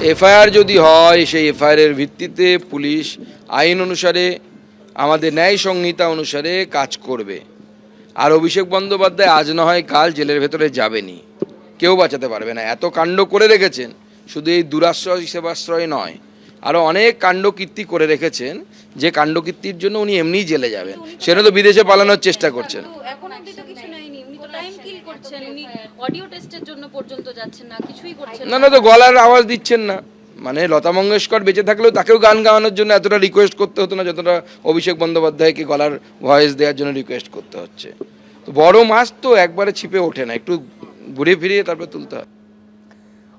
FIR যদি হয় সেই এফআইআরের ভিত্তিতে পুলিশ আইন অনুসারে আমাদের ন্যায় সংহিতা অনুসারে কাজ করবে। আর অভিষেক বন্দ্যোপাধ্যায় আজ না হয় কাল জেলের ভেতরে যাবেনি, কেউ বাঁচাতে পারবে না। এত কাণ্ড করে রেখেছেন, শুধু এই দুরাশ্রয় সেবাশ্রয় নয়, আরও অনেক কাণ্ডকীর্তি করে রেখেছেন, যে কাণ্ডকীর্তির জন্য উনি এমনিই জেলে যাবেন। সেটা তো বিদেশে পালানোর চেষ্টা করছেন। না না, তো গলার আওয়াজ দিচ্ছেন না। মানে লতা মঙ্গেশকর বেঁচে থাকলেও তাকেও গান গাওয়ানোর জন্য এতটা রিকোয়েস্ট করতে হতো না, যতটা অভিষেক বন্দ্যোপাধ্যায়কে গলার ভয়েস দেওয়ার জন্য রিকোয়েস্ট করতে হচ্ছে। তো বড় মাছ তো একবারে ছিপে ওঠে না, একটু ঘুরে ফিরিয়ে তারপর তুলতে হয়।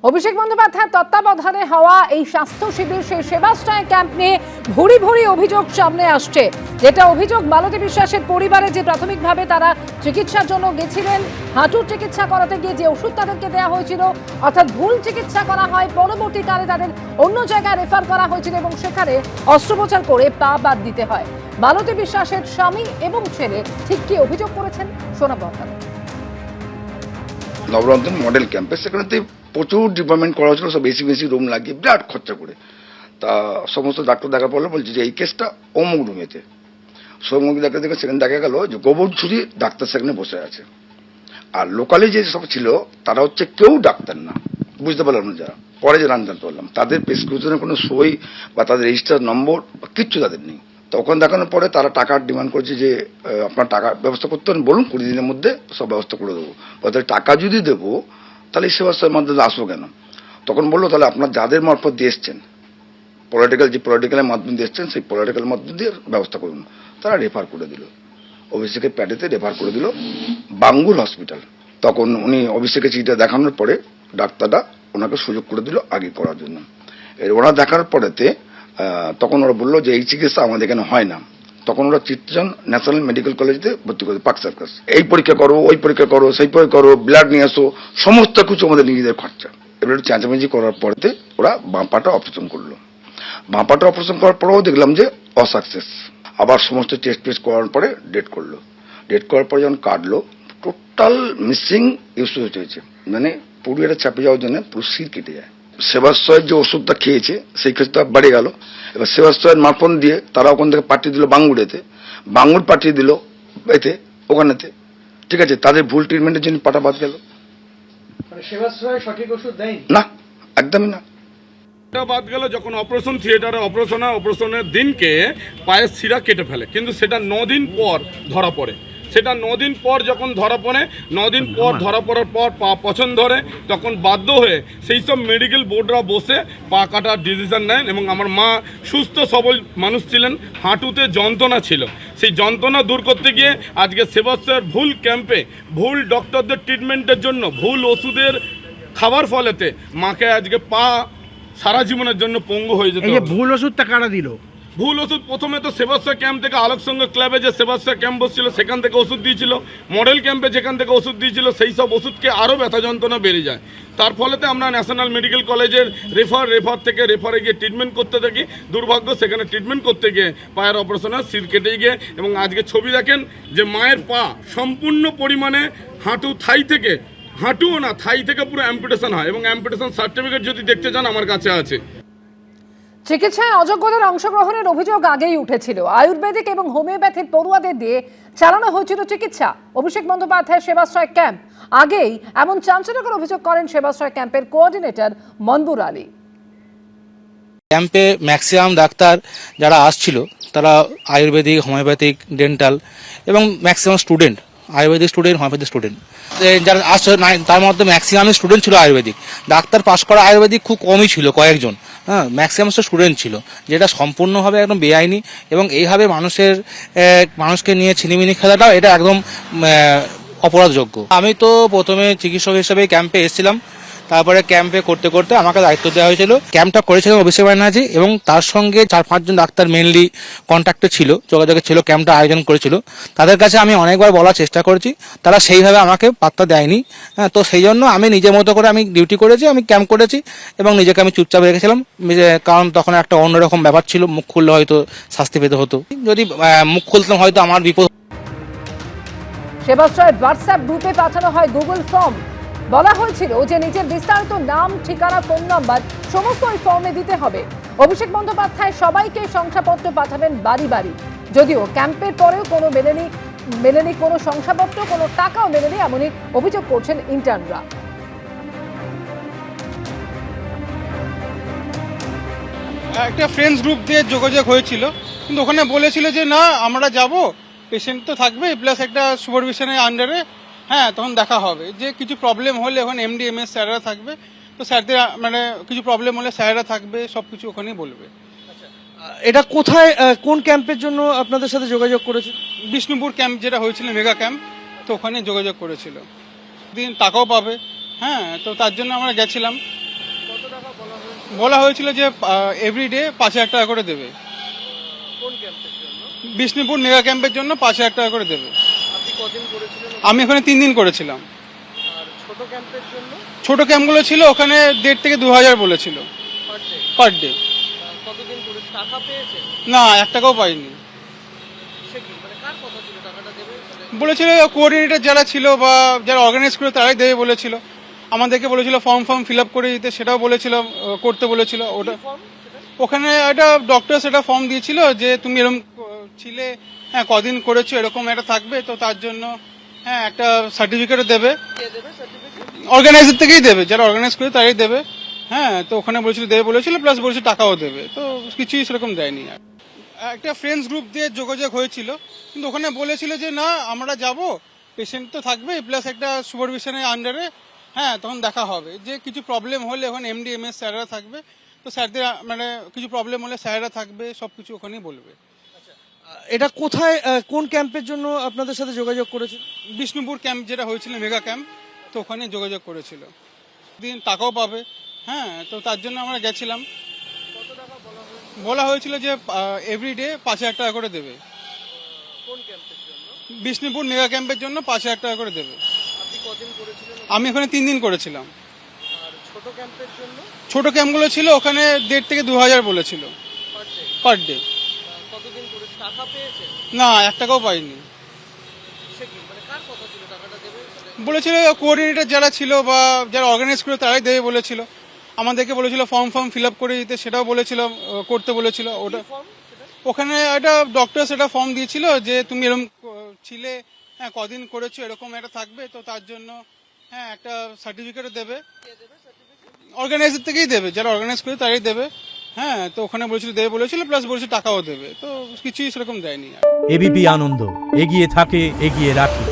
অভিষেক বন্দ্যোপাধ্যায়ের তত্ত্বাবধানে হওয়া এই স্বাস্থ্য শিবির সেই সেবাশ্রয় ক্যাম্প নিয়ে ভুরি ভুরি অভিযোগ সামনে আসছে। যেটা অভিযোগ, মালতী বিশ্বাসের পরিবারে যে প্রাথমিকভাবে তারা চিকিৎসার জন্য গেছিলেন, হাঁটুর চিকিৎসা করাতে গিয়ে যে ওষুধ তাদেরকে দেওয়া হয়েছিল, অর্থাৎ ভুল চিকিৎসা করা হয়, পরবর্তীকালে তাদের অন্য জায়গায় রেফার করা হয়েছিল এবং সেখানে অস্ত্রোপচার করে পা বাদ দিতে হয়। মালতী বিশ্বাসের স্বামী এবং ছেলে ঠিক কি অভিযোগ করেছেন শোনাবো আপনাদের। নবরত্ন মডেল ক্যাম্পে সেখানে প্রচুর ডিপার্টমেন্ট করা হয়েছিল, সব বেশি বেশি রুম লাগিয়ে বিরাট খরচা করে। তা সমস্ত ডাক্তার দেখা পড়লো, বলছে যে এই কেসটা অমুক রুমেতে। সৌমুখ ডাক্তার দেখে সেখানে দেখা গেল যে গোবর ছুরি ডাক্তার সেখানে বসে আছে। আর লোকালি যে সব ছিল তারা হচ্ছে কেউ ডাক্তার না, বুঝতে পারলাম না। যারা পরে যে জানতে পারলাম তাদের প্রেসক্রিপশনের কোনো সই বা তাদের রেজিস্টার নম্বর বা কিচ্ছু তাদের নেই। তখন দেখানোর পরে তারা টাকার ডিমান্ড করছে যে আপনার টাকার ব্যবস্থা করতে পারেন, বলুন 20 দিনের মধ্যে সব ব্যবস্থা করে দেবো। তাদের টাকা যদি দেবো তাহলে সেবাশ্রয়ের মাধ্যমে আসবো কেন? তখন বললো তাহলে আপনার যাদের মারফত দিয়ে এসছেন, পলিটিক্যালের মাধ্যমে দিয়ে এসছেন, সেই পলিটিক্যাল মাধ্যম দিয়ে ব্যবস্থা করুন। তারা রেফার করে দিল, অভিষেকের প্যাডেতে রেফার করে দিল বাঙ্গুর হসপিটাল। তখন উনি অভিষেকের চিঠিটা দেখানোর পরে ডাক্তাররা ওনাকে সুযোগ করে দিল আগে করার জন্য। ওরা দেখার পরেতে তখন ওরা বললো যে এই চিকিৎসা আমাদের এখানে হয় না। তখন ওরা চিত্তজন ন্যাশনাল মেডিকেল কলেজে ভর্তি করে পার্ক সার্কাস, এই পরীক্ষা করো, ওই পরীক্ষা করো, সেই পরীক্ষা করো, ব্লাড নিয়ে আসো, সমস্ত কিছু আমাদের নিজেদের খরচা। এবার চেঁচামেচি করার পরেতে ওরা বাঁপাটা অপারেশন করলো। বাঁপাটা অপারেশন করার পরেও দেখলাম যে অসাকসেস। আবার সমস্ত টেস্ট ফেস্ট করার পরে ডেট করলো। ডেট করার পরে যখন কাটলো, টোটাল মিসিং ইউজ হয়েছে, মানে পুরো এটা চাপে যাওয়ার জন্য পুরো শির কেটে যায়। সেবাশ্রয়ের যে ওষুধটা খেয়েছে সেই ক্ষেত্রে বেড়ে গেল। এবার সেবাশ্রয়ের মারফত দিয়ে তারা ওখান থেকে পাঠিয়ে দিল বাঙ্গুরেতে, বাঙ্গুর পাঠিয়ে দিল এতে ওখানেতে। ঠিক আছে, তাদের ভুল ট্রিটমেন্টের জন্য পাটা বাদ গেল। সেবাশ্রয় সঠিক ওষুধ দেয় না, একদমই না। বাদ গেল যখন অপারেশন থিয়েটারে অপারেশনের দিনকে পায়ের শিরা কেটে ফেলে, কিন্তু সেটা 9 দিন পর ধরা পড়ে। সেটা 9 দিন পর যখন ধরা পড়ে, 9 দিন পর ধরা পড়ার পর পা পছন্দ ধরে, তখন বাধ্য হয়ে সেই সব মেডিকেল বোর্ডরা বসে পা কাটার ডিসিশন নেন। এবং আমার মা সুস্থ সবল মানুষ ছিলেন, হাঁটুতে যন্ত্রণা ছিল, সেই যন্ত্রণা দূর করতে গিয়ে আজকে সেবাশ্রয়ের ভুল ক্যাম্পে ভুল ডক্টরদের ট্রিটমেন্টের জন্য ভুল ওষুধের খাবার ফলেতে মাকে আজকে পা সারা জীবনের জন্য পঙ্গু হয়ে যেত। ভুল ওষুধটা কারা দিল? ভুল ওষুধ প্রথমে তো সেবাশ্রয় ক্যাম্প থেকে আলোক সংঘ ক্লাবে যে সেবাশ্রয় ক্যাম্প বসছিল সেখান থেকে ওষুধ দিয়েছিল, মডেল ক্যাম্পে যেখান থেকে ওষুধ দিয়েছিল সেই সব ওষুধকে আরও ব্যথা যন্ত্রণা বেড়ে যায়। তার ফলেতে আমরা ন্যাশনাল মেডিকেল কলেজের রেফারে গিয়ে ট্রিটমেন্ট করতে থাকি। দুর্ভাগ্য, সেখানে ট্রিটমেন্ট করতে গিয়ে পায়ের অপারেশনে শির কেটে গিয়ে, এবং আজকে ছবি দেখেন যে মায়ের পা সম্পূর্ণ পরিমাণে হাঁটুও না থাই থেকে পুরো অ্যাম্পুটেশন হয়, এবং অ্যাম্পুটেশন সার্টিফিকেট যদি দেখতে চান আমার কাছে আছে। চিকিৎসায় অযোগ্যদের অংশগ্রহণের অভিযোগ আগেই উঠেছিল। আয়ুর্বেদিক এবং হোমিওপ্যাথির পড়ুয়াদের দিয়ে চালানো হয়েছিল চিকিৎসা। অভিষেক বন্দ্যোপাধ্যায়ের সেবাশ্রয় ক্যাম্প আগেই এমন চাঞ্চল্যকর অভিযোগ করেন সেবাশ্রয় ক্যাম্পের কোঅর্ডিনেটর মনবুর আলী। ক্যাম্পে ম্যাক্সিমাম ডাক্তার যারা আসছিল তারা আয়ুর্বেদিক, হোমিওপ্যাথিক, ডেন্টাল এবং maximum student, Ayurvedic student, homeopathic student যারা আসছে তার মধ্যে ম্যাক্সিমামই স্টুডেন্ট ছিল আয়ুর্বেদিক। ডাক্তার পাশ করা আয়ুর্বেদিক খুব কমই ছিল, কয়েকজন। হ্যাঁ, ম্যাক্সিমাম স্টুডেন্ট ছিল, যেটা সম্পূর্ণভাবে একদম বেআইনি। এবং এইভাবে মানুষকে নিয়ে ছিনিমিনি খেলাটাও এটা একদম অপরাধযোগ্য। আমি তো প্রথমে চিকিৎসক হিসেবে ক্যাম্পে এসেছিলাম, তারপরে ক্যাম্পে করতে করতে আমাকে দায়িত্ব দেওয়া হয়েছিল। ক্যাম্পটা করেছিলাম অভিষেক ব্যানার্জি, এবং তার সঙ্গে 4-5 জন ডাক্তার মেনলি কন্ট্যাক্টে ছিল, যোগাযোগে ছিল, ক্যাম্পটা আয়োজন করেছিল। তাদের কাছে আমি অনেকবার বলার চেষ্টা করেছি, তারা সেইভাবে আমাকে পাত্তা দেয়নি। হ্যাঁ, তো সেই জন্য আমি নিজের মতো করে আমি ডিউটি করেছি, আমি ক্যাম্প করেছি এবং নিজেকে আমি চুপচাপ রেখেছিলাম, কারণ তখন একটা অন্যরকম ব্যাপার ছিল। মুখ খুললে হয়তো শাস্তি পেতে হতো, যদি মুখ খুলতাম হয়তো আমার বিপদ। সেবাশ্রয়ের হোয়াটসঅ্যাপ গ্রুপে পাঠানো হয় গুগল ফর্ম। বলা হয়েছিল যে নিজের বিস্তারিত নাম, ঠিকানা, ফোন নাম্বার সমস্ত ওই ফর্মে দিতে হবে। অভিষেক বন্দ্যোপাধ্যায় সবাইকে শংসাপত্র পাঠাবেন বাড়ি বাড়ি। যদিও ক্যাম্পের পরেও কোনো মেলেনি কোনো শংসাপত্র, কোনো টাকাও মেলেনি, এমনই অভিযোগ করছেন ইন্টার্নরা। একটা ফ্রেন্ডস গ্রুপ দিয়ে যোগাযোগ হয়েছিল, কিন্তু ওখানে বলেছিল যে না আমরা যাব, পেশেন্ট তো থাকবে প্লাস একটা সুপারভিশনের আন্ডারে, হ্যাঁ তখন দেখা হবে। যে কিছু প্রবলেম হলে ওখানে এমডি এমএস স্যাররা থাকবে, তো স্যারদের মানে কিছু প্রবলেম হলে স্যাররা থাকবে, সব কিছু ওখানেই বলবে। এটা কোথায়, কোন ক্যাম্পের জন্য আপনাদের সাথে যোগাযোগ করেছিল? বিষ্ণুপুর ক্যাম্প যেটা হয়েছিল, মেগা ক্যাম্প, তো ওখানে যোগাযোগ করেছিল। দিন টাকাও পাবে, হ্যাঁ তো তার জন্য আমরা গেছিলাম। বলা হয়েছিল যে এভরিডে 5,000 টাকা করে দেবে। বিষ্ণুপুর মেগা ক্যাম্পের জন্য 5,000 টাকা করে দেবে। আমি ওখানে 3 দিন করেছিলাম। ছোট ক্যাম্পগুলো ছিল ওখানে 1,500 থেকে 2,000 বলেছিল পার ডে। না 1 টাকাও পাইনি। বলেছিল কোঅর্ডিনেটর যারা ছিল বা যারা অর্গানাইজ করে তারাই দেবে বলেছিল। আমাদেরকে বলেছিল ফর্ম ফিল আপ করে দিতে, সেটাও বলেছিল, করতে বলেছিল। ওটা ওখানে একটা ডক্টর সেটা ফর্ম দিয়েছিল যে তুমি এরকম ছিলে, হ্যাঁ কদিন করেছো, এরকম একটা থাকবে, তো তার জন্য হ্যাঁ একটা সার্টিফিকেটও দেবে। অর্গানাইজার থেকেই দেবে, যারা অর্গানাইজ করে তারাই দেবে। হ্যাঁ তো ওখানে বলেছিল দেবে বলেছিল, প্লাস বলেছিল টাকাও দেবে, তো কিছুই সেরকম দেয়নি। আর একটা ফ্রেন্ডস গ্রুপ দিয়ে যোগাযোগ হয়েছিল, কিন্তু ওখানে বলেছিল যে না আমরা যাব, পেশেন্ট তো থাকবে প্লাস একটা সুপারভিশনের আন্ডারে, হ্যাঁ তখন দেখা হবে। যে কিছু প্রবলেম হলে ওখানে এমডি এমএস স্যাররা থাকবে, তো স্যারদের মানে কিছু প্রবলেম হলে স্যাররা থাকবে, সব কিছু ওখানেই বলবে। এটা কোথায়, কোন ক্যাম্পের জন্য আপনাদের সাথে যোগাযোগ করেছিল? বিষ্ণুপুর ক্যাম্প যেটা হয়েছিল, মেগা ক্যাম্প, তো ওখানে যোগাযোগ করেছিল। দিন টাকাও পাবে, হ্যাঁ তো তার জন্য আমরা গেছিলাম। বলা হয়েছিল যে এভরিডে 5,000 টাকা করে দেবে। বিষ্ণুপুর মেগা ক্যাম্পের জন্য 5,000 টাকা করে দেবে। আমি ওখানে 3 দিন করেছিলাম। ছোট ক্যাম্পগুলো ছিল ওখানে 1,500 থেকে 2,000 বলেছিল পার ডে। না 1 টাকাও পাইনি। বলেছিল কোঅর্ডিনেটর যারা ছিল বা যারা অর্গানাইজ করে তারাই দেবে বলেছিল। আমাদেরকে বলেছিল ফর্ম ফিল আপ করে দিতে, সেটাও বলেছিল, করতে বলেছিল। ওটা ওখানে একটা ডক্টর সেটা ফর্ম দিয়েছিল যে তুমি এরকম ছিলে, হ্যাঁ কদিন করেছো, এরকম একটা থাকবে, তো তার জন্য হ্যাঁ একটা সার্টিফিকেটও দেবে। অর্গানাইজার থেকেই দেবে, যারা অর্গানাইজ করে তারাই দেবে। হ্যাঁ তো ওখানে বলেছিল দেবে বলেছিল, প্লাস বলেছিল টাকাও দেবে, তো কিছুই সেরকম দেয়নি। এবিপি আনন্দ, এগিয়ে থাকে, এগিয়ে রাখে।